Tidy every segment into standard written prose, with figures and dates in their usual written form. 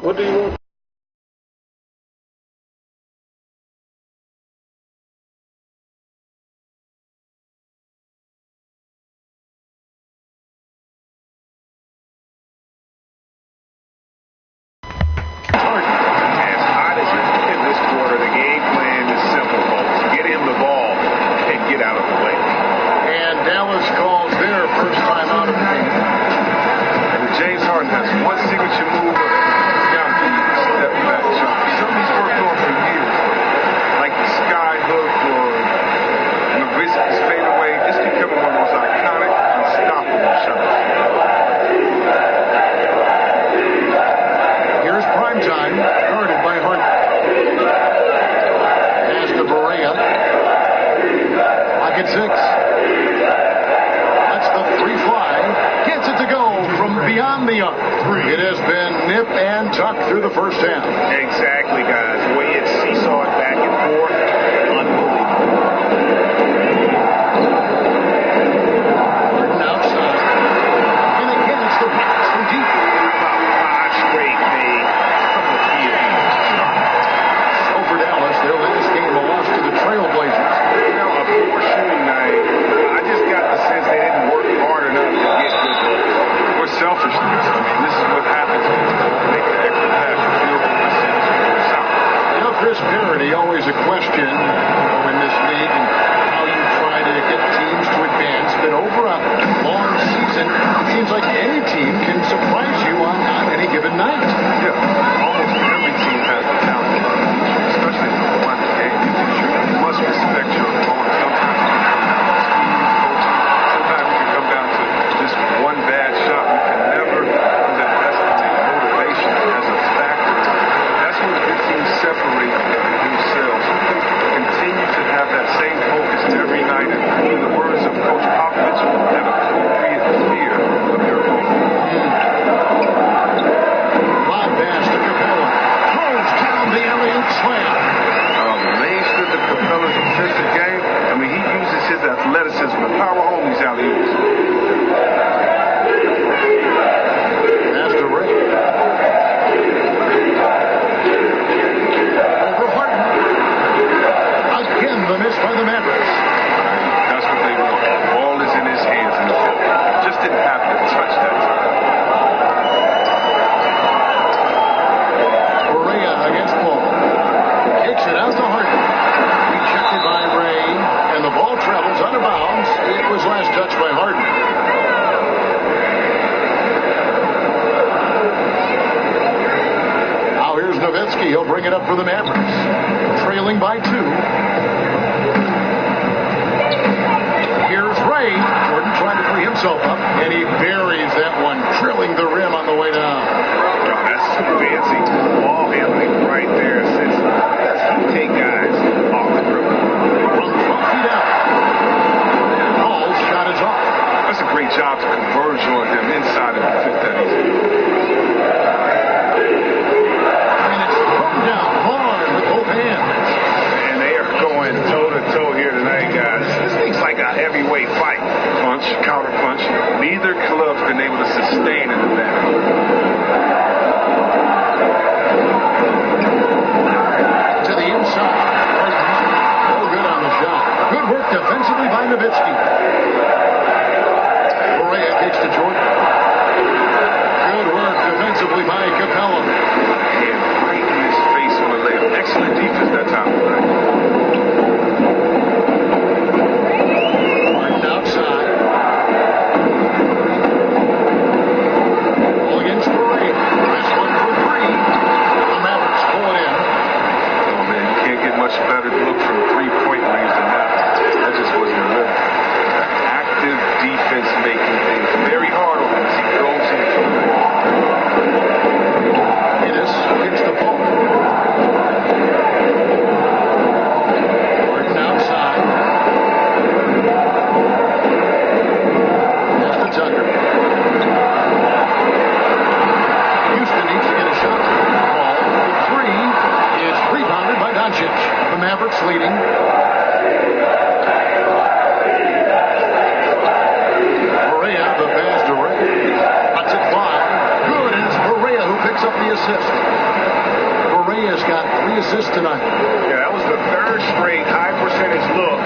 What do you want? It has been nip and tuck through the first half. Exactly, guys. The way it's seesawed back and forth, unbelievable. Outside. And again, it's the pass from deep. About 5 straight made from the field. So for Dallas, their last game a loss to the Trailblazers. You know, a poor shooting night. I just got the sense they didn't work hard enough to get good looks. Or selfishness. I mean, this is what happens when you make an extra pass. Chris Parody, always a question in this league and how you try to get teams to advance. But over a long season, it seems like any team can surprise you on any given night. Yeah, almost every team has the talent, especially in the one game. You must respect your opponent. Sometimes it can come down to just one bad shot. You can never underestimate motivation as a factor. That's when good teams separate themselves. Continue to have that same focus every night, and in the words of Coach Popovich, have appropriate fear of their opponent. Lob pass to Capella. Throws down the alley-oop slam. The main strength of Capella's offensive game, I mean, he uses his athleticism to power home these alley-oops. Pass to Ray. The miss by the Mavericks. That's what they want. The ball is in his hands in the foot. Just didn't have to touch that time. Correa against Paul. Kicks it out to Harden. Rejected by Ray. And the ball travels out of bounds. It was last touched by Harden. Now here's Nowitzki. He'll bring it up for the Mavericks. Trailing by 2. Ray. Jordan trying to free himself up, and he buries that one, drilling the rim on the way down. That's fancy ball handling right there. Since he take guys off the dribble. From 12 feet out. Paul's shot is off. That's a great job to converge on him inside of the fifth inning. And it's thrown down hard with both hands. And they are going toe-to-toe here tonight, guys. This thing's like a heavyweight fight. Punch, counter punch. Neither club's been able to sustain an advantage. To the inside. Oh, good on the shot. Good work defensively by Nowitzki. Correa kicks to Jordan. Good work defensively by Capella. And right in his face on the layup. Excellent defense that time of night. assists tonight. Yeah, that was the third straight high percentage look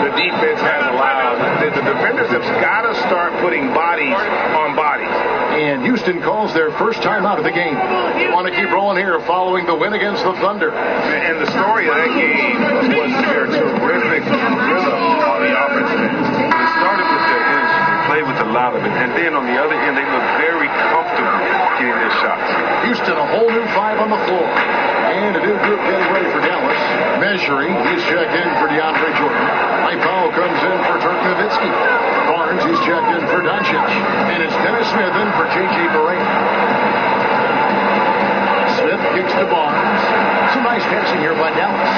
the defense has allowed. The defenders have got to start putting bodies on bodies. And Houston calls their first time out of the game. They want to keep rolling here following the win against the Thunder. And the story of that game was their terrific rhythm on the offensive end. It started with their energy. They played with a lot of it. And then on the other end, they looked very comfortable getting their shots. Houston, a whole new 5 on the floor. And a new group getting ready for Dallas. Measuring, he's checked in for DeAndre Jordan. Mike Powell comes in for Dirk Nowitzki. Barnes, he's checked in for Doncic. And it's Dennis Smith in for J.J. Barea. Smith kicks to Barnes. Some nice passing here by Dallas.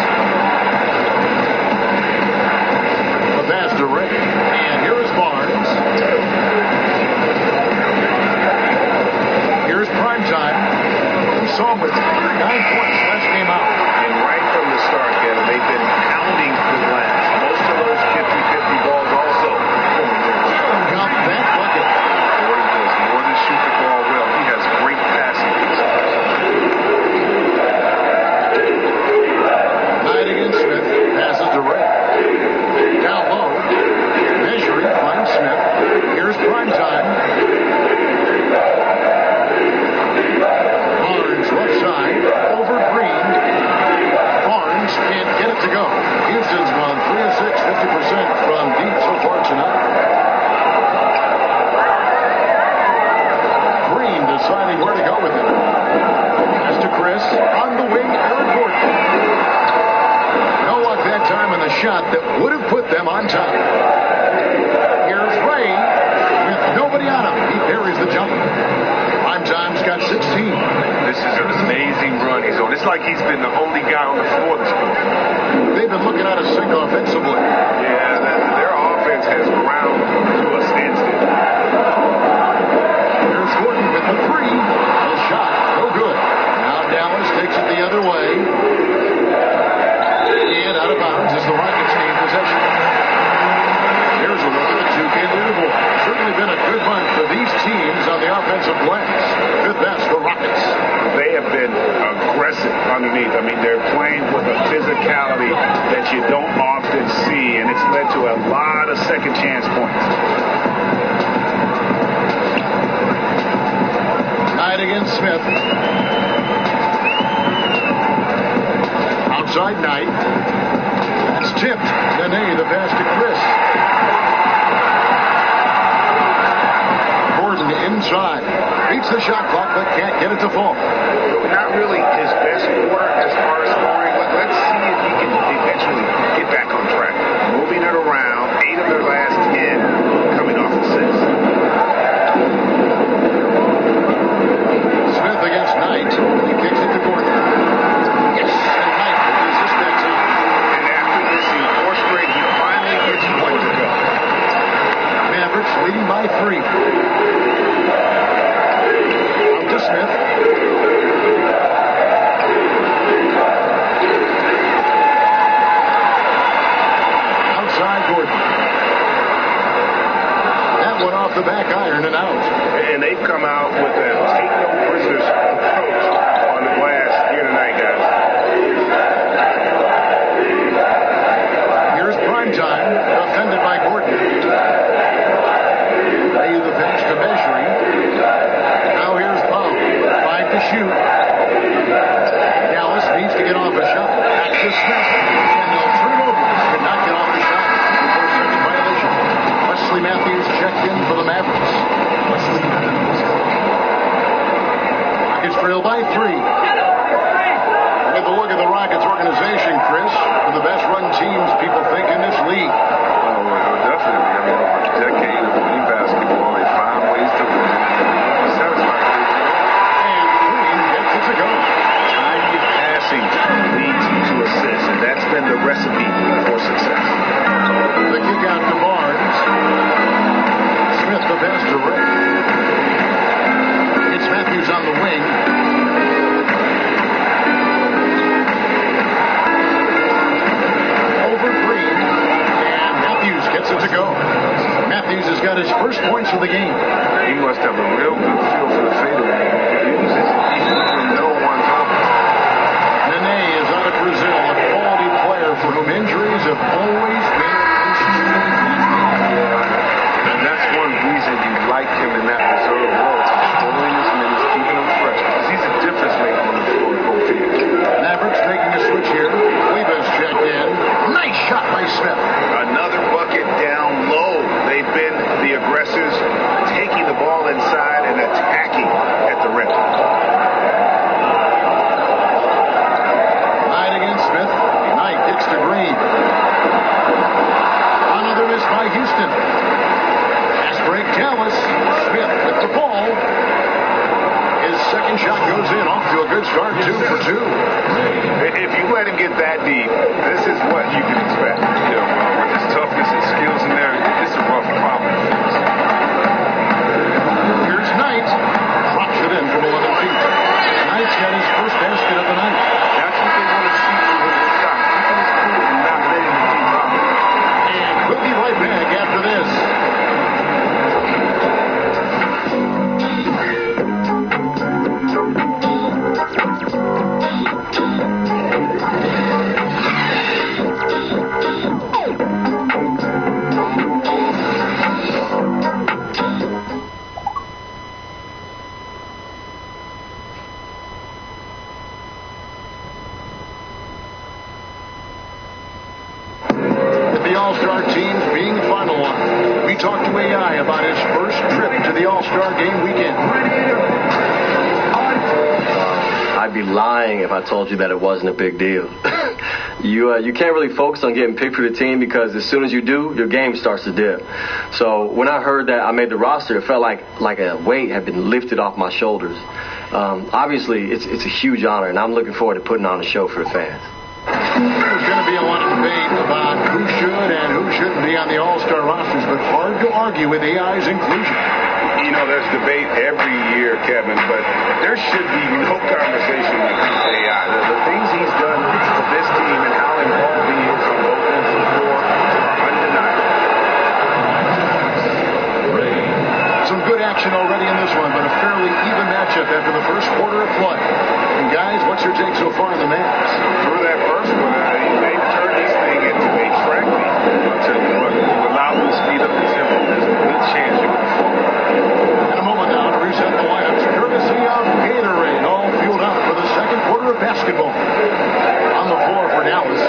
The pass to Ray. And here is Barnes. Here's prime time. We saw him with 9 points last game out. And right from the start, Kevin, they've been pounding the glass. Most of those 50-50 balls also. Got that bucket. Boy, he does more than shoot the ball well. He has great passing. Knight against Smith. Passes to Ray. Down low. Measuring. Finds Smith. Here's prime time. Barnes left side. Over Green. Barnes can't get it to go. Houston's gone 3 of 6, 50% from deep so far tonight. Green deciding where to go with it. Pass to Chris. On the wing, Eric Gordon. No luck that time on the shot that would have put them on top. Here's Ray with nobody on him. He parries the jumper. Prime time's got 16. This is an amazing run he's on. It's like he's been the only guy on the floor this quarter. They've been looking at a sink offensively. Yeah, their offense has ground to a standstill. Here's Gordon with the 3. The shot, no good. Now Dallas takes it the other way. And out of bounds as the Rockets gain possession. Here's a look at the 2K leaderboard. Certainly been a good month for these teams on the offensive glass. Fifth best, the Rockets. They have been aggressive underneath. I mean, they're playing with a physicality that you don't often see, and it's led to a lot of second chance points. Knight against Smith. Outside Knight. It's tipped. Nene, the pass to Chris. Gordon inside. Beats the shot clock, but can't get it to fall. Not really his best quarter as far as scoring. Let's see if he can eventually get back on track. Moving it around. 8 of their last 10 coming off assists. Smith against Knight. He kicks it to Gordon. Yes, and Knight will resist that time. And after missing 4 straight, he finally gets one to go. Mavericks leading by 3. Out to Smith. Outside Gordon. That one off the back iron and out. And they've come out with a take no prisoners approach on the glass here tonight, guys. Here's prime time, defended by Gordon. Lay the pass to Measuring. Now here's Powell. 5 to shoot. Dallas needs to get off a shot. Back to Smith. And they'll turn it over. Could not get off the shot before second violation. Wesley Matthews checked in for the Mavericks. Wesley Matthews. Rockets trail by 3. With a look at the Rockets organization, Chris, one of the best run teams people think in this league. Oh, definitely. I mean, over a decade of winning basketball, they find ways to win. And Green gets it to go. Timely passing leads to assists, and that's been the recipe for success. The kick out to Barnes. Smith the pass to Ray. It's Matthews on the wing. Over Green. And Matthews gets it to go. Matthews has got his first points of the game. He must have a real good feel for the fadeaway. He uses it even when no one's open. Nene is out of have always been and that's one reason you like him in that reserve role. Controlling his minutes, keeping him fresh. Because he's a difference maker on the floor of both teams. Mavericks making a switch here. Weaver's checked in. Nice shot by Smith. Another bucket down low. They've been the aggressors, taking the ball inside and attacking at the rim. Knight against Smith. Knight gets to Green. Another miss by Houston. Fast break, Dallas. Smith with the ball. His second shot goes in. Off to a good start. 2 for 2. If you let him get that deep, this is what you can expect. Yeah, well, with his toughness and skills in there, it's a rough problem. Here's Knight. Drops it in from 11 feet. Knight's got his first basket of the night. That's what they want to see from him this time. Keeping his cool and not letting him keep robbing. And we'll be right back after this. All-Star teams being the final one. We talked to AI about his first trip to the All-Star game weekend. I'd be lying if I told you that it wasn't a big deal. You can't really focus on getting picked for the team because as soon as you do, your game starts to dip. So when I heard that I made the roster, it felt like a weight had been lifted off my shoulders. Obviously, it's a huge honor, and I'm looking forward to putting on a show for the fans. There's going to be a lot of debate about who should and who shouldn't be on the All-Star rosters, but hard to argue with AI's inclusion. You know, there's debate every year, Kevin, but there should be no conversation with AI. The things he's done for this team and how involved he is on both ends of the floor are undeniable. Some good action already in this one, but a fairly even matchup after the first quarter of play. And guys, what's your take so far on the Mavs? Through that first one, they've turned this thing into a track meet. I'll tell you what, without the speed up the tempo, there's a good chance you're going to fall. In a moment now to reset the lineups, courtesy of Gatorade, all fueled up for the second quarter of basketball. On the floor for Dallas,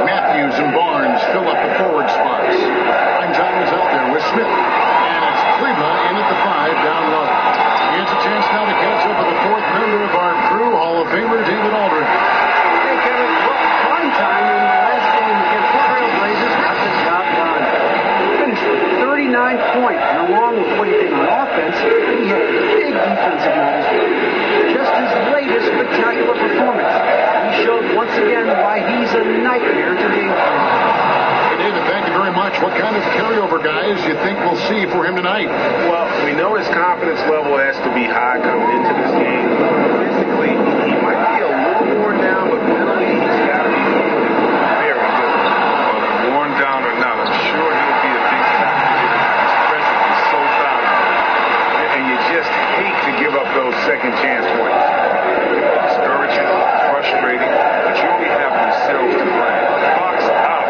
Matthews and Barnes fill up the forward spots. Prime time is out there with Smith. And it's Cleveland in at the 5 down low. He has a chance now to catch up with the fourth member of our crew, Hall of Famer David Aldridge. Hey, Kevin, well, prime time in the last game against the Trailblazers got the job done. Finished with 39 points, and along with what he did on offense, he had big defensive night as well. Just his latest spectacular performance. He showed once again why he's a nightmare to game plan. Hey, David, thank you very much. What kind of carryover guys you think we'll see for him tonight? Well, we know his confidence level has to be high coming into this game. Physically, he might be a little worn down, but mentally, he's got to be very good. Whether worn down or not, I'm sure he'll be a big factor here. His presence is so valuable. And you just hate to give up those second chance points. Discouraging, frustrating, but you only have yourselves to blame. Box out.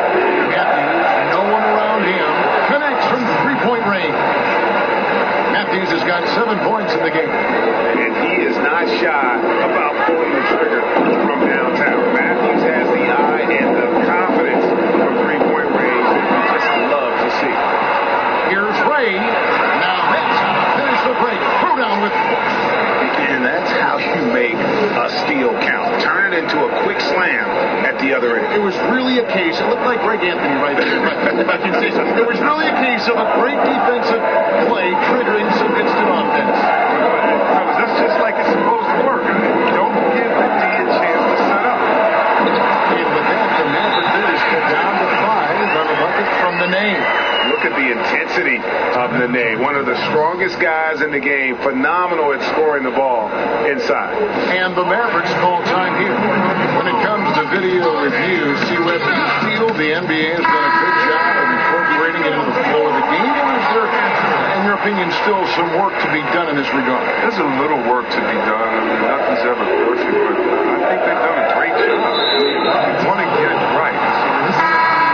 Matthews, no one around him, connects from three-point range. Matthews has got 7 points in the game. And he is not shy about pulling the trigger from downtown. Matthews has the eye and the confidence from three-point range that we just love to see. Here's Ray. Now that's how to finish the break. Throw down with force. And that's how you make a steal count. Turn it into a quick slam at the other end. It was really a case. It looked like Greg Anthony right there. If I can say something. It was really a case of a great defensive play triggering some instant offense. Fellas, that's just like it's supposed to work. Don't give the D a chance to set up. And with that, the Maverick is cut down to 5 on the bucket from the name. Look at the intensity of Nene, one of the strongest guys in the game, phenomenal at scoring the ball inside. And the Mavericks call time here. When it comes to video review, see whether you feel the NBA has done a good job of incorporating it into the flow of the game, or is there, in your opinion, still some work to be done in this regard? There's a little work to be done. I mean, nothing's ever perfect, but I think they've done a great job. I mean, you want to get it right. So this is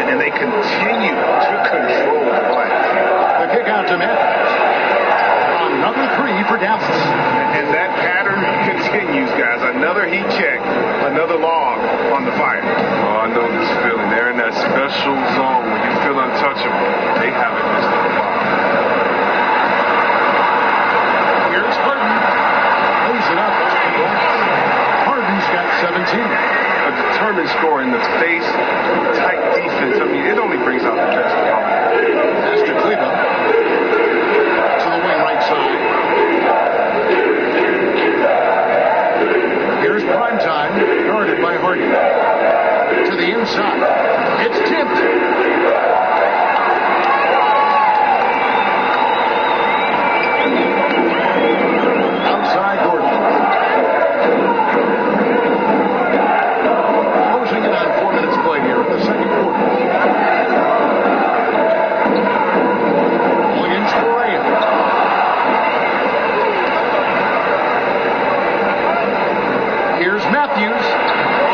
and they continue to control the glass. The kick out to Matthews. Another three for Dallas. And that pattern continues, guys. Another heat check, another log on the fire. Oh, I know this feeling. They're in that special zone where you feel untouchable. They haven't missed the ball. Here's Harden. Lays it up. Harden's got 17. A determined score in the face of tight defense. I mean, it only brings out the best power. Pass to Cleveland. To the wing right side. Here's Primetime, guarded by Harden. To the inside. It's tipped. Outside Gordon. Closing it on 4 minutes played here in the second quarter. Williams Correa. Here's Matthews.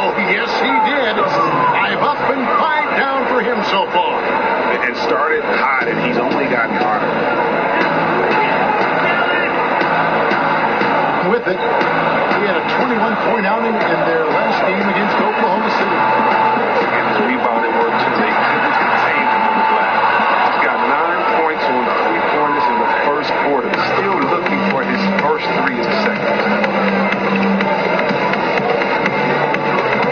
Oh, yes, he did. 5 up and 5 down for him so far. And started hot, and he's only gotten harder. With it, he had a 21-point outing in their last game against Oklahoma City. And his rebounding work, too. They couldn't contain him on the glass. He's got 9 points on 3-pointers in the first quarter. Still looking for his first 3 in the second.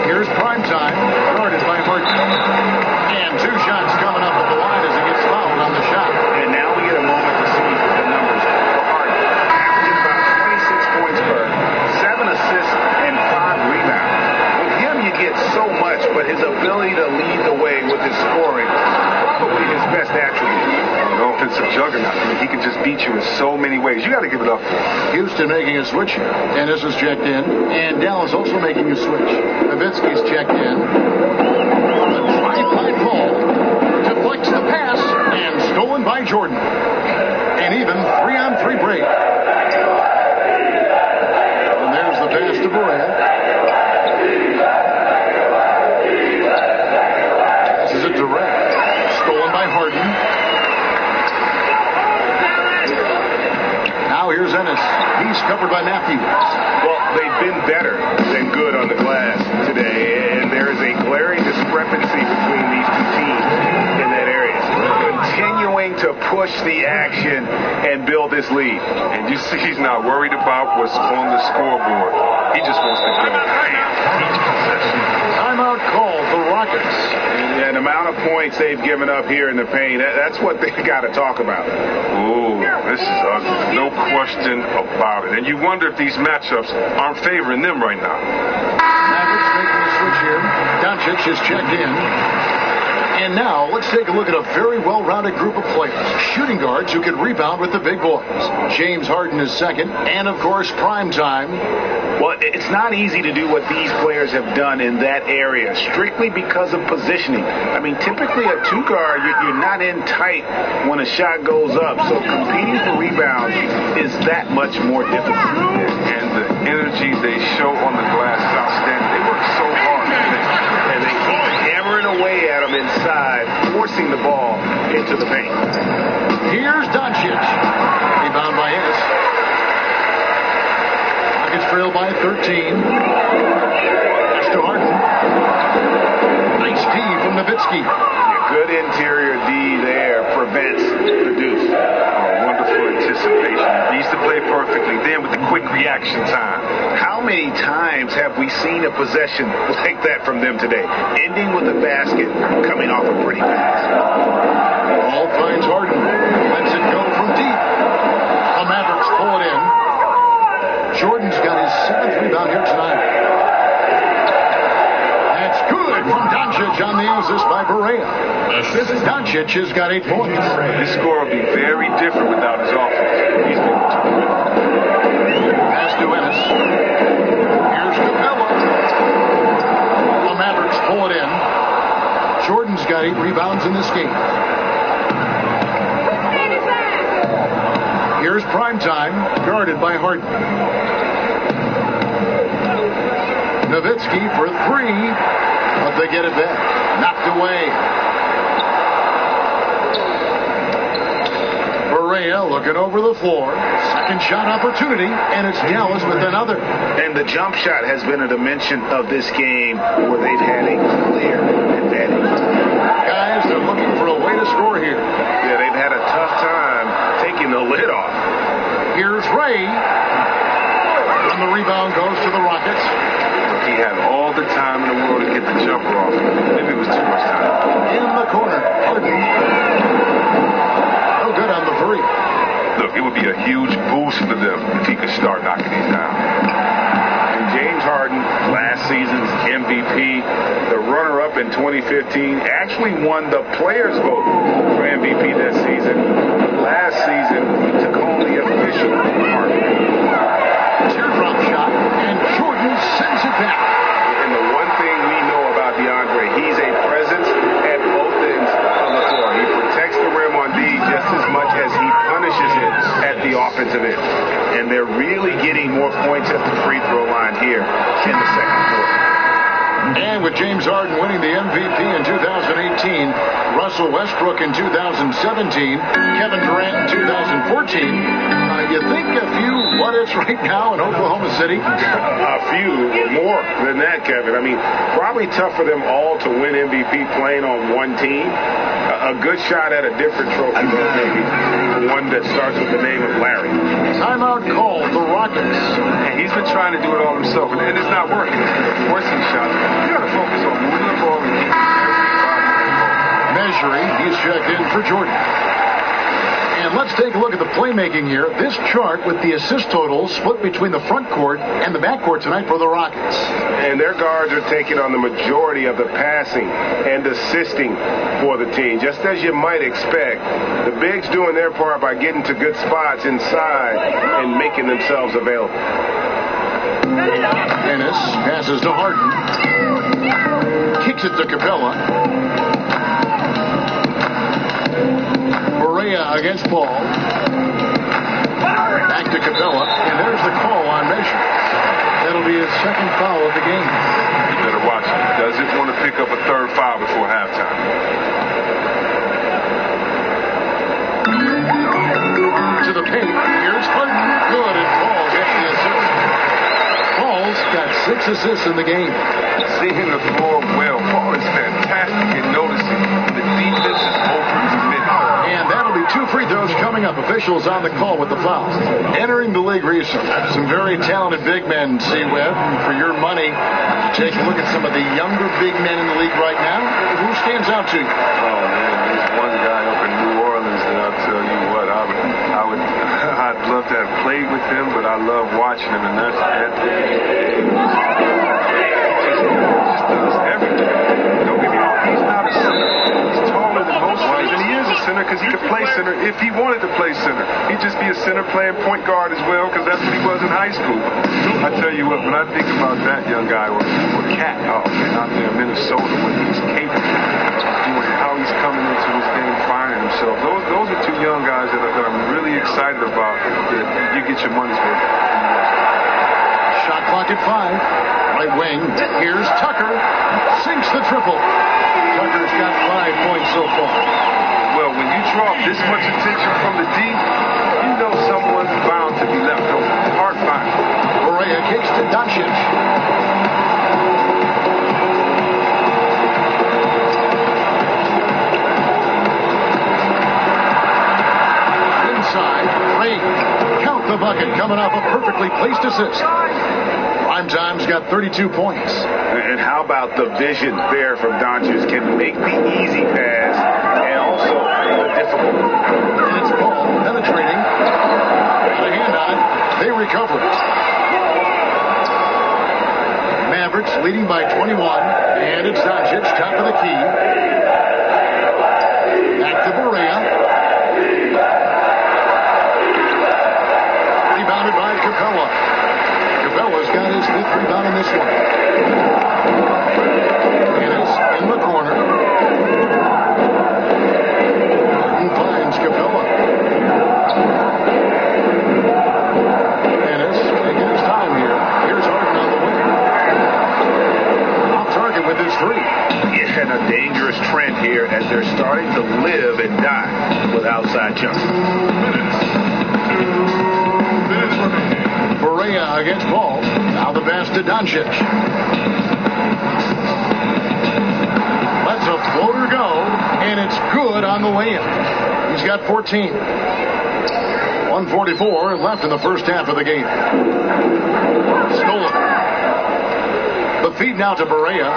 Here's Primetime, guarded by Harden. And 2 shots coming up at the line as he gets fouled on the shot. And now we get a moment to see the numbers for Harden. Averaging about 26 points per, 7 assists, and 5 rebounds. With him, you get so much, but his ability to lead the way with his scoring is probably his best attribute. An offensive juggernaut. I mean, he can just beat you in so many ways. You got to give it up for him. Houston making a switch here. And this is checked in. And Dallas also making a switch. Nowitzki's checked in. The drive-by ball deflects the pass and stolen by Jordan. An even 3-on-3 break. And there's the pass to Barrett. Passes it direct. Stolen by Harden. Now here's Ennis. He's covered by Matthews. Well, they've been better than good on the glass today, and there is a glaring discrepancy between these two teams in that area. Continuing to push the action and build this lead. And you see he's not worried about what's on the scoreboard. He just wants to go each possession. Timeout call for Rockets. And the amount of points they've given up here in the paint, that's what they got to talk about. Ooh, this is ugly. No question about it. And you wonder if these matchups aren't favoring them right now. Mavericks making the switch here. Doncic is checked in. And now, let's take a look at a very well-rounded group of players. Shooting guards who can rebound with the big boys. James Harden is second. And, of course, Primetime. Well, it's not easy to do what these players have done in that area, strictly because of positioning. I mean, typically a 2-guard, you're not in tight when a shot goes up. So competing for rebounds is that much more difficult. And the energy they show on the glass is outstanding. They work so hard. And they keep hammering away at them inside, forcing the ball into the paint. Here's Doncic. Rebound by Ennis. Rockets trail by 13. Pass to Harden. Nice D from Nowitzki. Good interior D there prevents the deuce. Wonderful anticipation. He needs to play perfectly. Then with the quick reaction time. How many times have we seen a possession like that from them today? Ending with a basket, coming off a pretty pass. Ball finds Harden. Lets it go from deep. The Mavericks pull it in. Jordan's got his 7th rebound here tonight. That's good from Doncic on the assist by Barea. Doncic has got 8 points. This score will be very different without his offense. He's been Pass to Ennis. Here's Capella. The Mavericks pull it in. Jordan's got 8 rebounds in this game. Here's Primetime, guarded by Harden. Nowitzki for 3, but they get it back. Knocked away. Correa looking over the floor. Second shot opportunity, and it's Dallas with another. And the jump shot has been a dimension of this game where they've had a clear advantage. Guys, they're looking for a way to score here. Yeah, they've had a tough time taking the lid off. Here's Ray. And the rebound goes to the Rockets. He had all the time in the world to get the jumper off. Maybe it was too much time. In the corner, Harden. No good on the three. Look, it would be a huge boost for them if he could start knocking these down. And James Harden, last season's MVP, the runner-up in 2015, actually won the players' vote for MVP this season. Last season, he took home the official award. Teardrop shot, and Jordan sends it back. And the one thing we know about DeAndre, he's a presence at both ends of the floor. He protects the rim on D just as much as he punishes it at the offensive end. And they're really getting more points at the free throw line here in the second quarter. And with James Harden winning the MVP in 2018, Russell Westbrook in 2017, Kevin Durant in 2014, you think a few what-ifs right now in Oklahoma City? A few, more than that, Kevin. I mean, probably tough for them all to win MVP playing on one team. A good shot at a different trophy, though, maybe. One that starts with the name of Larry. Timeout called the Rockets. And he's been trying to do it all himself, and it's not working. Forcing shots. You got to focus on moving the ball and keeping everybody. Measuring, he's checked in for Jordan. And let's take a look at the playmaking here. This chart with the assist totals split between the front court and the back court tonight for the Rockets. And their guards are taking on the majority of the passing and assisting for the team. Just as you might expect, the bigs doing their part by getting to good spots inside and making themselves available. Ennis passes to Harden. Kicks it to Capella. Correa against Paul. Back to Capella, and there's the call on measure. That'll be his second foul of the game. You better watch him. He doesn't want to pick up a third foul before halftime. To the paint. Here's Harden. Good, and Paul gets the assist. Paul's got 6 assists in the game. Seeing the floor well. Paul is fantastic at noticing the defense is over-committed. And that'll be 2 free throws coming up. Officials on the call with the foul. Entering the league recently, some very talented big men, C-Web. For your money, take a look at some of the younger big men in the league right now. Who stands out to you? Oh, man, there's one guy up in New Orleans that I'll tell you what, I'd love to have played with him, but I love watching him, and that's Ed. He just does everything. Don't get me wrong, he's not a center. He's taller than most guys, and he is a center because he could play center if he wanted to play center. He'd just be a center playing point guard as well because that's what he was in high school. I tell you what, when I think about that young guy or Cat, oh man, out there in Minnesota, what he's capable of doing, how he's coming into this game, finding himself. Those are 2 young guys that I'm really excited about. That you get your money's worth. Shot clock at 5. Right wing. Here's Tucker. Sinks the triple. Tucker's got 5 points so far. Well, when you draw this much attention from the D, you know someone's bound to be left over. Hard find. Correa kicks to Doncic. Inside. Ray. Count the bucket. Coming off a perfectly placed assist. Primetime's got 32 points. And how about the vision there from Doncic? Can make the easy pass and also the difficult one. And it's Paul penetrating. Got a hand on it. They recover it. Mavericks leading by 21. And it's Doncic, top of the key. Back to Correa. Rebounded by Capella. Capella's got his 5th rebound in this one. Ennis in the corner. Harden finds Capella. Ennis taking his time here. Here's Harden on the wing. Off target with his 3. And a dangerous trend here as they're starting to live and die with outside jump. Barea against Paul. Now the pass to Doncic. Lets a floater go, and it's good on the way in. He's got 14. 1:44 left in the first half of the game. Stolen. The feed now to Barea.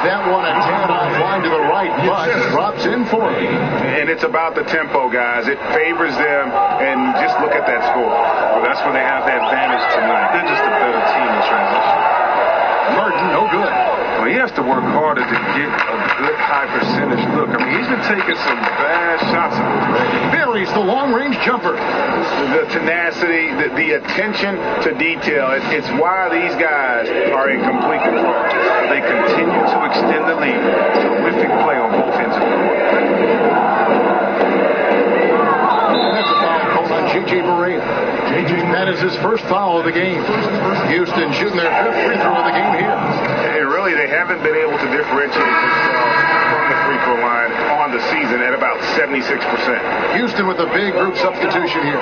That one a tad offline to the right, but drops in for him. And it's about the tempo, guys. It favors them, and just look at that score. Well, that's when they have the advantage tonight. They're just a better team in transition. Martin, no good. Well, he has to work harder to get a good high percentage look. I mean, he's been taking some bad shots in this game. Buries the long-range jumper. The tenacity, the attention to detail. It's why these guys are in complete control. They continue to extend the lead. Terrific play on both ends of the court. That's a foul called on J.J. Barea. That is his first foul of the game. Houston shooting their fifth free throw of the game here. And really, they haven't been able to differentiate themselves from the free throw line on the season at about 76%. Houston with a big group substitution here.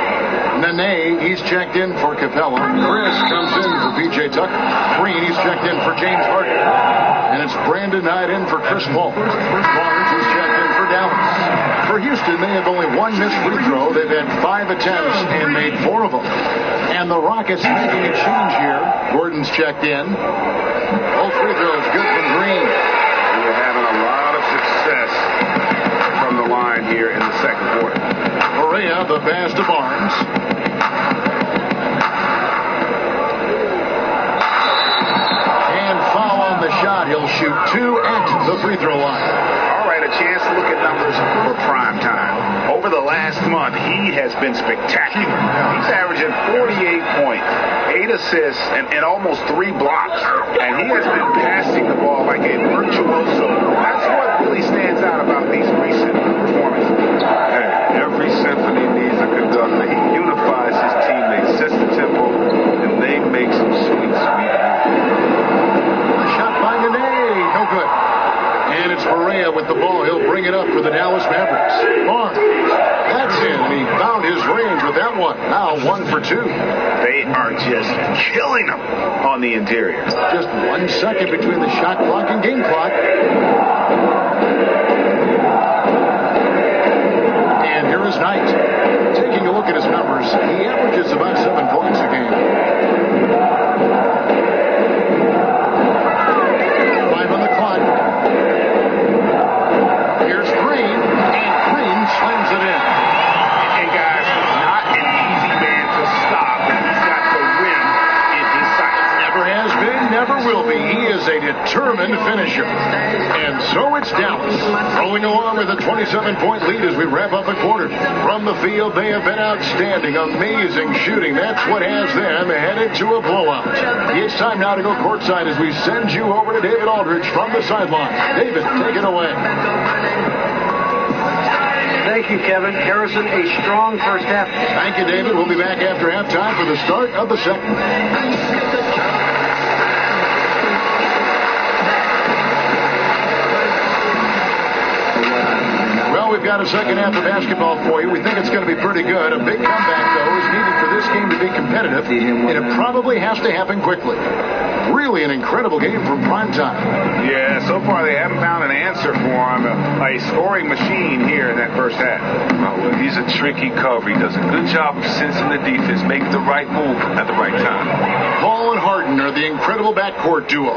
Nene, he's checked in for Capella. Chris comes in for P.J. Tucker. Green, he's checked in for James Harden. And it's Brandon Knight in for Chris Paul. Barnes, he's checked in for Dallas. For Houston, they have only one missed free throw. They've had 5 attempts and made 4 of them. And the Rockets making a change here. Gordon's checked in. Both free throws good from Green. We're having a lot of success from the line here in the second quarter. Barea, the pass to Barnes. And foul on the shot. He'll shoot 2 at the free throw line. All right, a chance to look at numbers for prime time. Over the last month, he has been spectacular. He's averaging 48 points, 8 assists, and almost 3 blocks. And he has been passing the ball like a virtuoso. That's what really stands out about these recent performances. Hey, every symphony needs a conductor. He unifies his teammates, sets the tempo, and they make some sweet, sweet music. Shot by Nene. No good. And it's Barea with the ball. He'll bring it up for the Dallas Mavericks. Barnes. That's in. And he found his range with that one. Now 1 for 2. They are just killing them on the interior. Just 1 second between the shot clock and game clock. And here is Knight. Taking a look at his numbers, he averages about 7 points a game. 5 on the clock. Here's Green, and Green slams it in. And guys, not an easy man to stop. He's got the rim in his sights. Never has been, never will be. He is a determined finisher. And so it's Dallas, rolling along with a 27-point lead as we wrap up a quarter. From the field, they have been outstanding, amazing shooting. That's what has them headed to a blowout. It's time now to go courtside as we send you over to David Aldridge from the sideline. David, take it away. Thank you, Kevin. Harrison, a strong first half. Thank you, David. We'll be back after halftime for the start of the second. Well, we've got a second half of basketball for you. We think it's going to be pretty good. A big comeback, though, is needed for this game to be competitive, and it probably has to happen quickly. Really an incredible game from primetime. Yeah, so far they haven't found an answer for him. A scoring machine here in that first half. Well, he's a tricky cover. He does a good job of sensing the defense, making the right move at the right time. Paul and Harden are the incredible backcourt duo.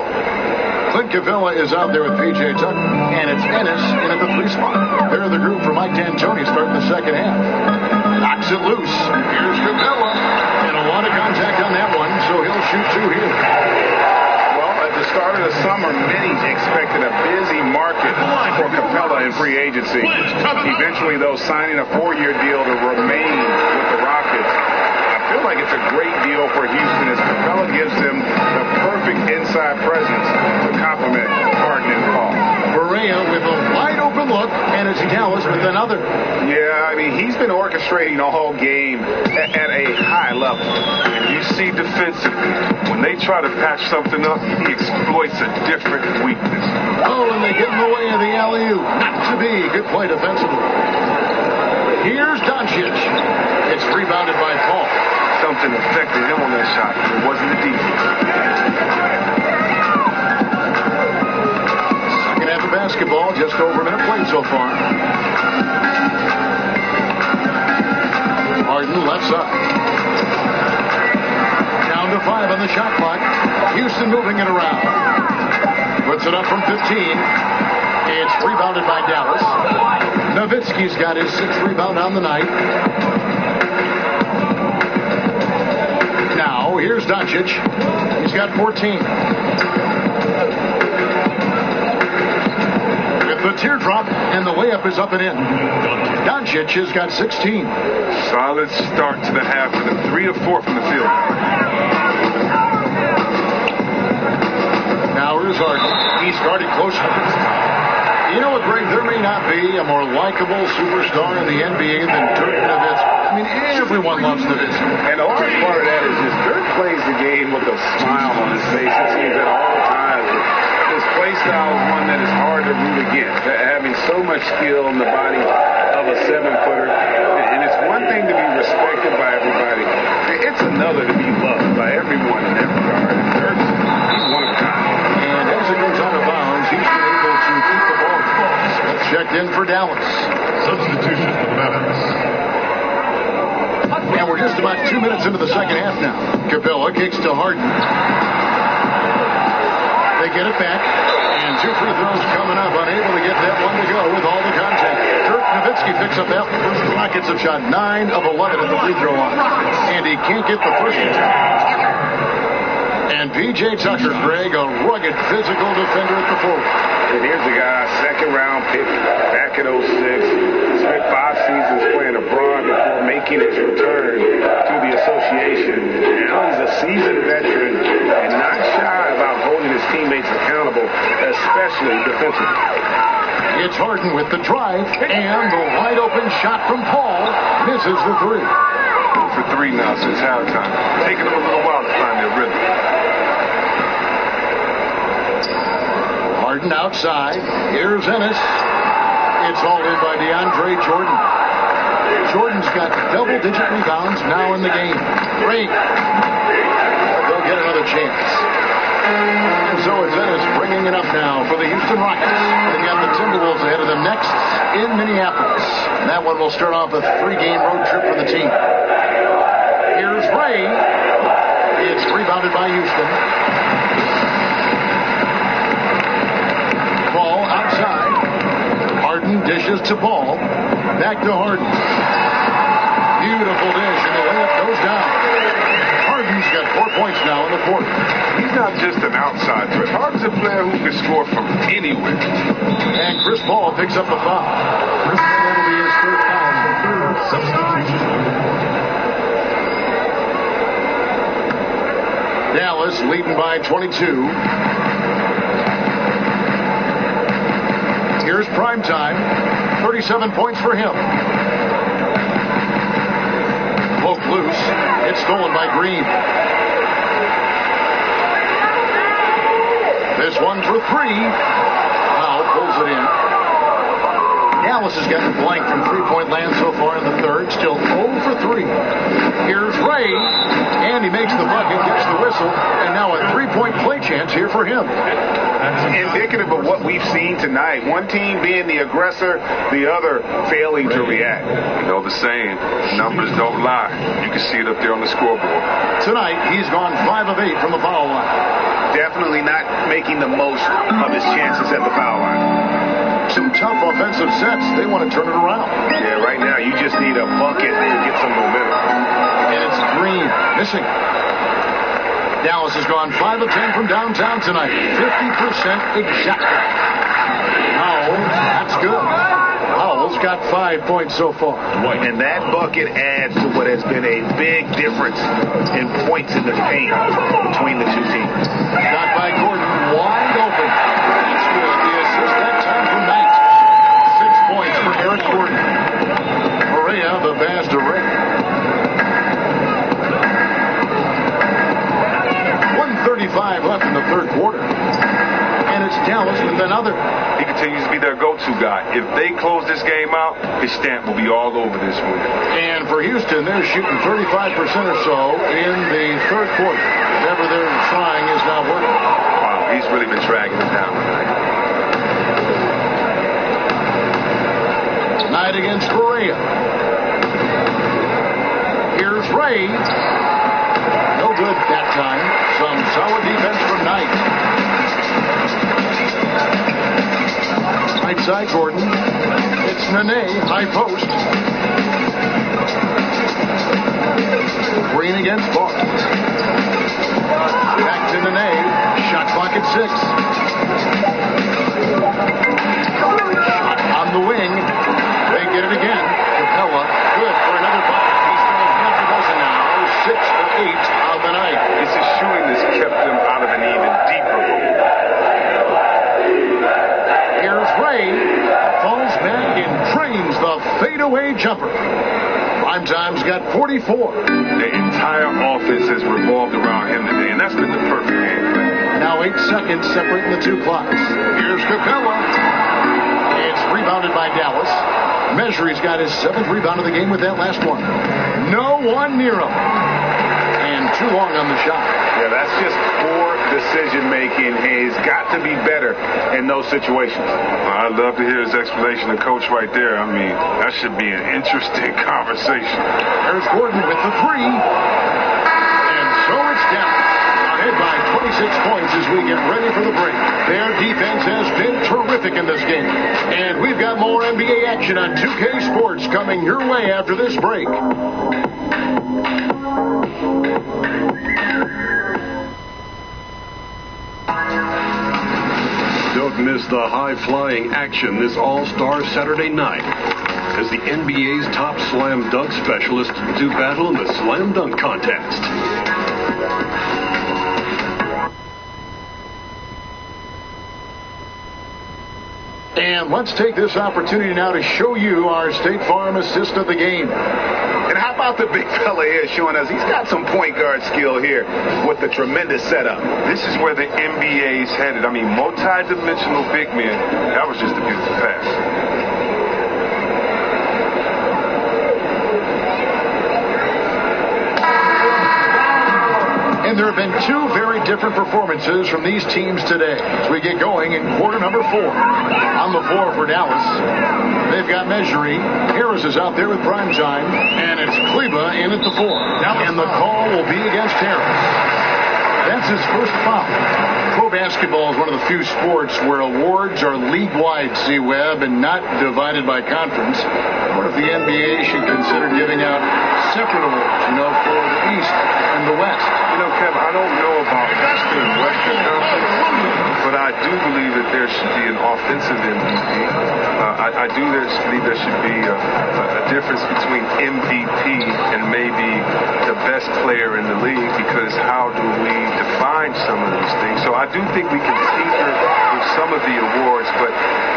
Clint Capella is out there with P.J. Tucker, and it's Ennis in at the 3 spot. They're the group for Mike D'Antoni starting the second half. Knocks it loose. Here's Capella, and a lot of contact on that one, so he'll shoot 2 here. Well, at the start of the summer, many expected a busy market for Capella in free agency. Eventually, though, signing a 4-year deal to remain with the Rockets. I feel like it's a great deal for Houston as Capella gives them the perfect inside presence to complement Harden and Paul. Barea with a wide open look, and it's Dallas with another. Yeah, I mean, he's been orchestrating the whole game at a high level. And you see defensively, when they try to patch something up, he exploits a different weakness. Oh, and they get in the way of the alley-oop. Not to be. Good play defensively. Here's Doncic. It's rebounded by Paul. something affected him on that shot. It wasn't the defense. Second half of basketball, just over a minute played so far. Harden lets up. Down to 5 on the shot clock. Houston moving it around. Puts it up from 15. It's rebounded by Dallas. Nowitzki's got his 6th rebound on the night. Now, here's Doncic. He's got 14. With the teardrop, and the layup is up and in. Doncic has got 16. Solid start to the half with a 3 of 4 from the field. Now here's Harden. He's guarded closely. You know what, Greg? There may not be a more likable superstar in the NBA than Dirk Nowitzki. I mean, everyone loves Nowitzki. And the hard part of that is just Dirk plays the game with a smile on his face. It seems that all the time. His play style is one that is hard to root against. Having so much skill in the body of a 7-footer. And it's one thing to be respected by everybody. It's another to be loved by everyone in that regard. And Dirk, he's one of a kind. And as it goes out of bounds, he's been able to keep the ball close. Checked in for Dallas. Substitution for the Mavericks. And we're just about 2 minutes into the second half now. Capella kicks to Harden. They get it back. And 2 free throws coming up. Unable to get that one to go with all the contact. Dirk Nowitzki picks up that first. Rockets have shot 9 of 11 at the free throw line. And he can't get the first attempt. And P.J. Tucker, Greg, a rugged physical defender at the forward. And here's the guy, 2nd-round pick, back in 06. Spent 5 seasons playing abroad before making his return to the association. Now he's a seasoned veteran and not shy about holding his teammates accountable, especially defensively. It's Harden with the drive, and the wide-open shot from Paul misses the 3. For 3 now since halftime. Taking him a little while to find their rhythm. Harden outside. Here's Ennis. It's hauled in by DeAndre Jordan. Jordan's got double-digit rebounds now in the game. Great. They'll get another chance. And so it's Ennis bringing it up now for the Houston Rockets. They've got the Timberwolves ahead of them next in Minneapolis. And that one will start off a 3-game road trip for the team. Here's Ray. It's rebounded by Houston. Ball outside. Harden dishes to Paul. Back to Harden. Beautiful dish, and the layup goes down. Harden's got 4 points now in the quarter. He's not just an outside threat. Harden's a player who can score from anywhere. And Chris Paul picks up the foul. That'll be his 3rd foul. Substitution. Dallas leading by 22. Here's Primetime. 37 points for him. Poked loose. It's stolen by Green. This one for 3. Now pulls it in. Dallas has gotten blank from 3-point land so far in the 3rd. Still 0 for 3. Here's Ray. And he makes the bucket, gets the whistle. And now a 3-point play chance here for him. Indicative of what we've seen tonight. One team being the aggressor, the other failing to react. You know the saying, numbers don't lie. You can see it up there on the scoreboard. Tonight, he's gone 5 of 8 from the foul line. Definitely not making the most of his chances at the foul line. Some tough offensive sets. They want to turn it around. Yeah, right now you just need a bucket to get some momentum. And it's Green missing. Dallas has gone 5 of 10 from downtown tonight. 50% exactly. Howell, that's good. Howell's got 5 points so far. And that bucket adds to what has been a big difference in points in the paint between the two teams. Shot by Gordon, wide open. That's good. The assist that time from Knight. 6 points for Eric Gordon. Maria, the pass to Ray. 1:35 left in the 3rd quarter. And it's Dallas with another. He continues to be their go-to guy. If they close this game out, his stamp will be all over this win. And for Houston, they're shooting 35% or so in the third quarter. Whatever they're trying is not working. Wow, he's really been dragging them down tonight. Knight against Correa. Here's Ray. No good that time. Some solid defense from Knight. Right side, Gordon. It's Nene, high post. Green against Barnes. Back to Nene. Shot clock at 6. Shot on the wing. They get it again. Capella, good for another bucket. He's got a half a dozen now. 6 for 8 on the night. It's his shooting that's kept them out of an even deeper hole. Here's Ray. Falls back and drains the fadeaway jumper. Primetime's got 44. The entire offense has revolved around him today, and that's been the perfect game plan. Now 8 seconds separating the two clocks. Here's Capella. It's rebounded by Dallas. Measury's got his 7th rebound of the game with that last one. No one near him. And too long on the shot. Yeah, that's just poor decision-making. He's got to be better in those situations. I'd love to hear his explanation to Coach right there. I mean, that should be an interesting conversation. There's Gordon with the 3. And so it's down. Ahead by 26 points as we get ready for the break. Their defense has been terrific in this game. And we've got more NBA action on 2K Sports coming your way after this break. Don't miss the high-flying action this All-Star Saturday night as the NBA's top slam dunk specialists do battle in the slam dunk contest. And let's take this opportunity now to show you our State Farm assist of the game. And how about the big fella here showing us he's got some point guard skill here with the tremendous setup. This is where the NBA's headed. I mean, multi-dimensional big men. That was just a beautiful pass. And there have been 2 very different performances from these teams today as we get going in quarter number 4. On the floor for Dallas, they've got Measury. Harris is out there with Primetime, and it's Kleba in at the 4. And the call will be against Harris. That's his first foul. Pro basketball is one of the few sports where awards are league-wide, C-Web, and not divided by conference. What if the NBA should consider giving out separate awards, for the East and the West? Kevin, I don't know about Eastern and Western Conference, but I do believe that there should be an offensive MVP. I do believe there should be a difference between MVP and maybe the best player in the league, because how do we define some of these things? So I do think we can tinker with some of the awards, but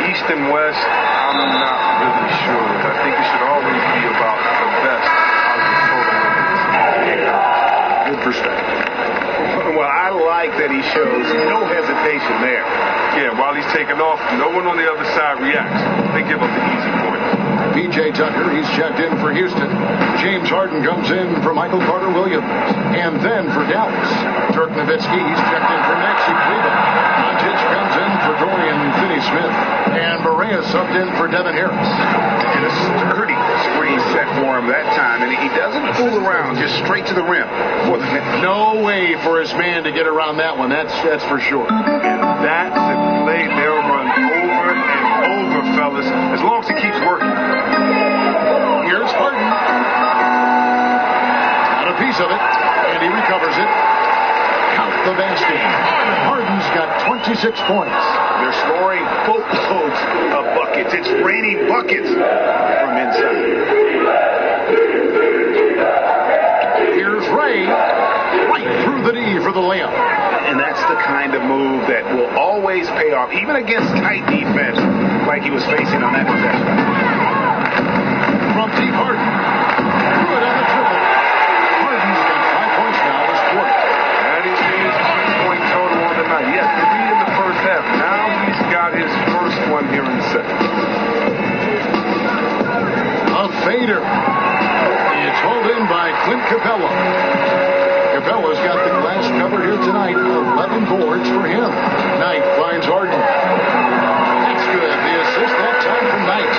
East and West, I'm not really sure. I think it should always be about the best out of the total numbers. Good perspective. Well, I like that he shows no hesitation there. Yeah, while he's taking off, no one on the other side reacts. They give up the easy points. P.J. Tucker, he's checked in for Houston. James Harden comes in for Michael Carter-Williams. And then for Dallas, Dirk Nowitzki, he's checked in for Maxi Kleber. Doncic comes in for Dorian Finney-Smith. And Barea subbed in for Devin Harris. And a sturdy screen set for him that time. And he doesn't fool around, just straight to the rim. No way for his man to get around that one. That's for sure. And that's a play they'll run over and over, fellas, as long as he keeps working. Here's Harden. Got a piece of it, and he recovers it. Count the basket. Harden's got 26 points. They're scoring boatloads of buckets. It's raining buckets from inside. Here's Ray. Right through the knee for the layup. And that's the kind of move that will always pay off, even against tight defense like he was facing on that possession. From deep Harden. Good on the triple. Harden's got 5 points now this quarter. And he's made his 2-point total on the night. He had 3 in the first half. Now he's got his first one here in the second. leader. It's hauled in by Clint Capella. Capella's got the glass covered here tonight. 11 boards for him. Knight finds Harden. That's good. The assist that time from Knight.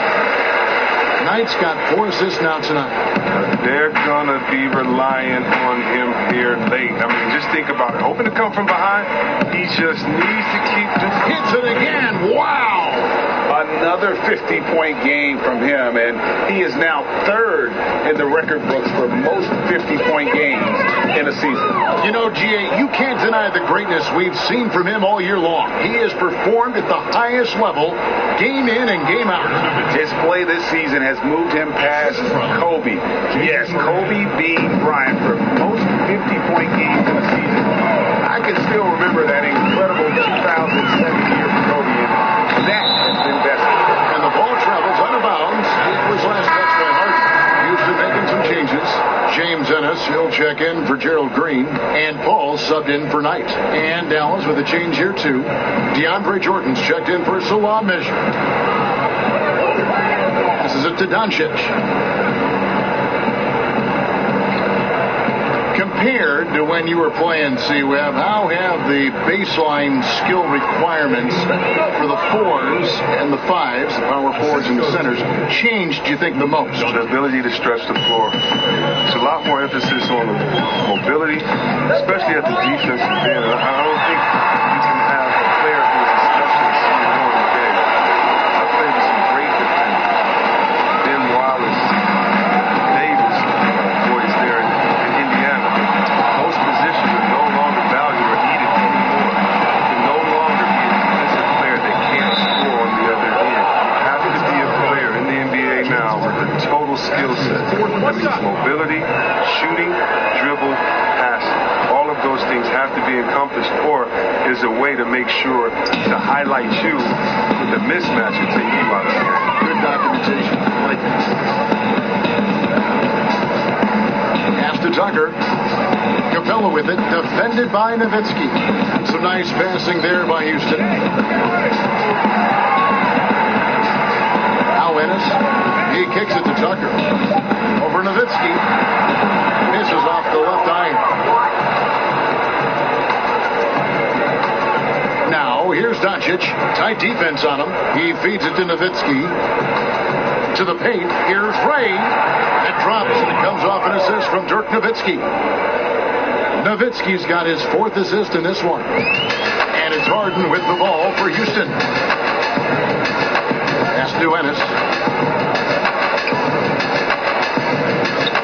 Knight's got 4 assists now tonight. They're going to be relying on him here late. I mean, just think about it. Hoping to come from behind, he just needs to keep this. Hits it again. Wow. Another 50-point game from him, and he is now 3rd in the record books for most 50-point games in a season. You know, G.A., you can't deny the greatness we've seen from him all year long. He has performed at the highest level, game in and game out. His play this season has moved him past Kobe. Yes, Kobe beat Bryant for most 50-point games in a season. I can still remember that incredible 2007 year for Kobe, and that has been best. And the ball travels out of bounds. It was last touched by Harden. Houston making some changes. James Ennis, he'll check in for Gerald Green. And Paul subbed in for Knight. And Dallas with a change here, too. DeAndre Jordan's checked in for Salah Measure. This is it to Doncic. Compared to when you were playing C-Web, how have the baseline skill requirements for the 4s and the 5s, the power forwards and the centers, changed, do you think, the most? The ability to stretch the floor. It's a lot more emphasis on the mobility, especially at the defensive end. I don't think you can have a player who is especially seen more than Day. I played with some great defenders. Ben Wallace, Davis, boys there in Indiana. Those positions are no longer valued or needed anymore. You can no longer be a defensive player that can't score on the other end. You have to be a player in the NBA now with a total skill set. That means mobility, shooting, dribble, passing. All of those things have to be accomplished, or is a way to make sure to highlight you with the mismatch and take you out of the game. Good documentation. I like that. Pass to Tucker. Capella with it, defended by Nowitzki. Some nice passing there by Houston. Now Ennis. He kicks it to Tucker. Over Nowitzki. Misses off the left iron. Now, here's Doncic. Tight defense on him. He feeds it to Nowitzki. To the paint. Here's Ray. That drops and it comes off an assist from Dirk Nowitzki. Nowitzki's got his 4th assist in this one. And it's Harden with the ball for Houston. Pass to Ennis.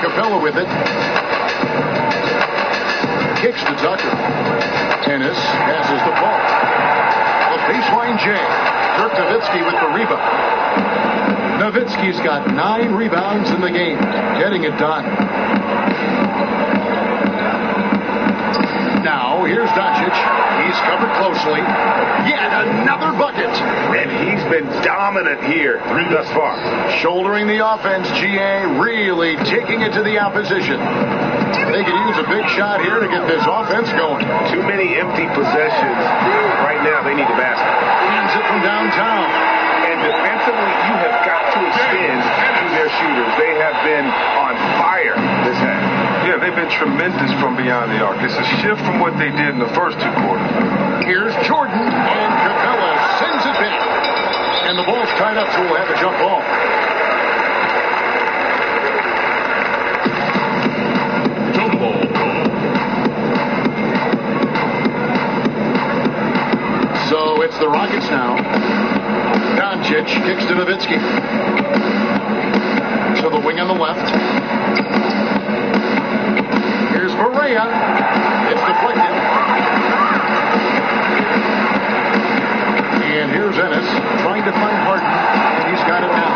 Capella with it. Kicks to Tucker. Ennis passes the ball. The baseline J. Dirk Nowitzki with the rebound. Nowitzki's got 9 rebounds in the game. Getting it done. Now, here's Doncic. He's covered closely. Yet another bucket. And he's been dominant here thus far. Shouldering the offense, GA really taking it to the opposition. They could use a big shot here to get this offense going. Too many empty possessions. Right now, they need a basket. Hands it from downtown. And defensively, you have got to extend to their shooters. They have been on fire this half. Yeah, they've been tremendous from beyond the arc. It's a shift from what they did in the first 2 quarters. Here's Jordan, and Capella sends it back. And the ball's tied up, so we'll have a jump ball. Jump ball. So it's the Rockets now. Doncic kicks to Nowitzki. To the wing on the left. Here's Barea. It's deflected. And here's Ennis trying to find Harden. And he's got it now.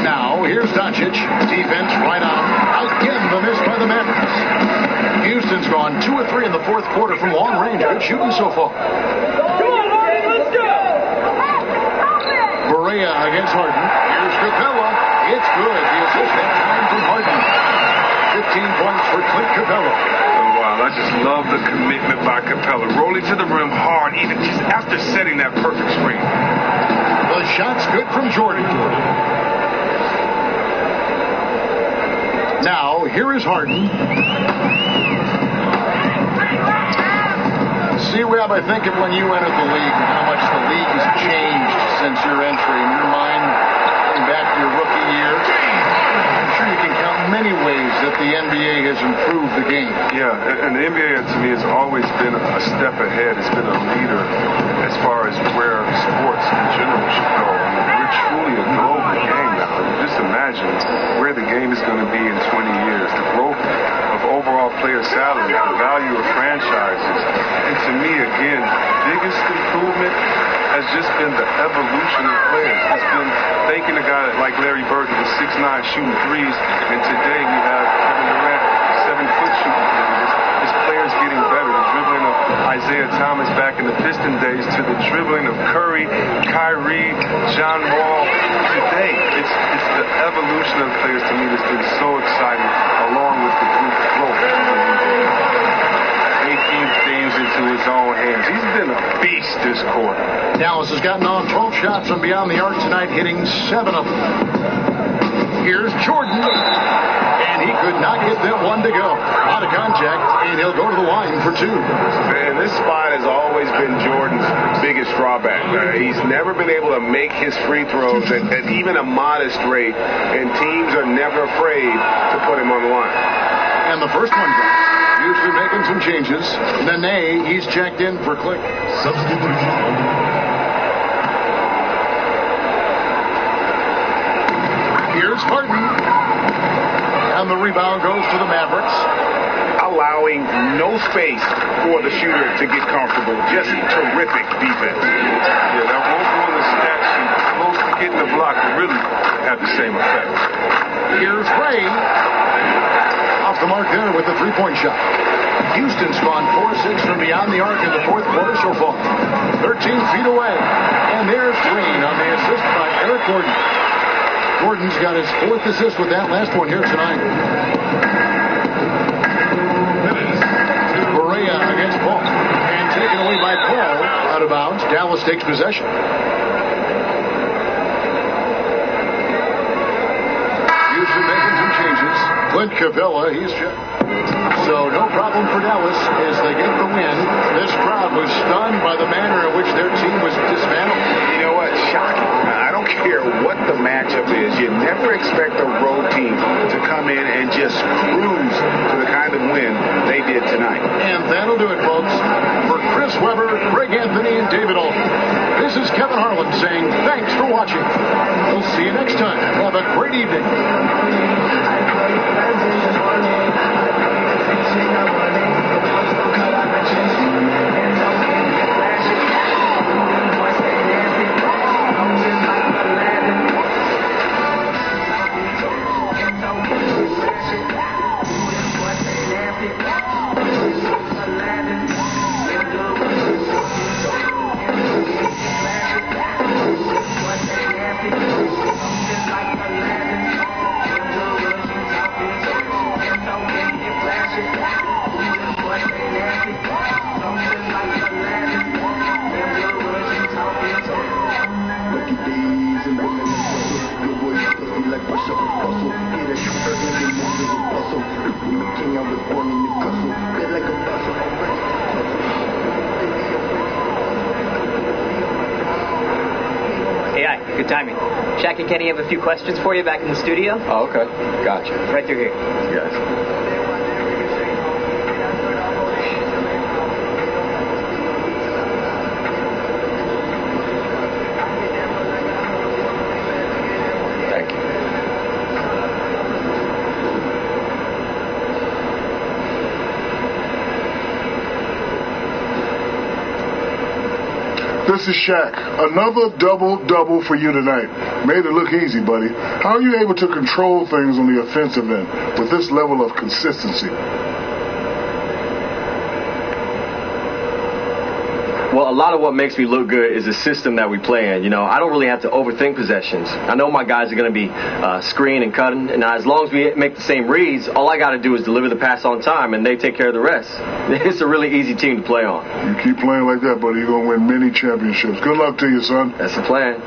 Now, here's Doncic. Defense right on him. Again, the miss by the Mavericks. Houston's gone 2 of 3 in the 4th quarter from long range. Good shooting so far. Barea against Harden. Here's Capella. It's good. The assist that time from Harden. 15 points for Clint Capella. Oh, wow, I just love the commitment by Capella. Rolling to the rim hard, even just after setting that perfect screen. The shot's good from Jordan. Now, here is Harden. See, Reb, I think of when you entered the league and how much the league has changed since your entry. In your mind, going back to your rookie year, I'm sure you can count many ways that the NBA has improved the game. Yeah, and the NBA to me has always been a step ahead. It's been a leader as far as where sports in general should go. I mean, we're truly a global game now. I mean, just imagine where the game is going to be in 20 years. The growth of overall player salaries, the value of franchises. And to me, again, biggest improvement has just been the evolution of players. It's been thanking a guy like Larry Bird who was 6'9", shooting threes, and today we have Kevin Durant, 7-foot shooting threes. His players getting better. The dribbling of Isaiah Thomas back in the Piston days to the dribbling of Curry, Kyrie, John Wall. Today, it's the evolution of players to me that's been so exciting, along with the group growth. Taking things into his own hands. He's been a beast this quarter. Dallas has gotten on 12 shots from beyond the arc tonight, hitting 7 of them. Here's Jordan, and he could not get that one to go. Out of contact, and he'll go to the line for 2. Man, this spot has always been Jordan's biggest drawback. He's never been able to make his free throws at even a modest rate, and teams are never afraid to put him on the line. And the first one drops. Usually making some changes. Nene, he's checked in for Click. Substitution. Here's Harden. And the rebound goes to the Mavericks. Allowing no space for the shooter to get comfortable. Just terrific defense. Yeah, that won't go on the stat sheet. Close to getting the block will really have the same effect. Here's Ray. Off the mark there with the three-point shot. Houston's gone 4-6 from beyond the arc in the fourth quarter so far. 13 feet away. And there's Green on the assist by Eric Gordon. Gordon's got his 4th assist with that last one here tonight. Correa against Paul. And taken away by Paul. Out of bounds. Dallas takes possession. Houston making some changes. Clint Capella, he's checked. So no problem for Dallas as they get the win. This crowd was stunned by the manner in which their team was dismantled. You know what? Shocking. I don't care what the matchup is. You never expect a road team to come in and just cruise to the kind of win they did tonight. And that'll do it, folks. For Chris Webber, Greg Anthony, and David Alton, this is Kevin Harlan saying thanks for watching. We'll see you next time. Have a great evening. Good timing. Shaq and Kenny have a few questions for you back in the studio. Oh, okay. Gotcha. Right through here. Yes. Thank you. This is Shaq. Another double-double for you tonight. Made it look easy, buddy. How are you able to control things on the offensive end with this level of consistency? Well, a lot of what makes me look good is the system that we play in. You know, I don't really have to overthink possessions. I know my guys are going to be screening and cutting, and as long as we make the same reads, all I got to do is deliver the pass on time, and they take care of the rest. It's a really easy team to play on. You keep playing like that, buddy, you're going to win many championships. Good luck to you, son. That's the plan.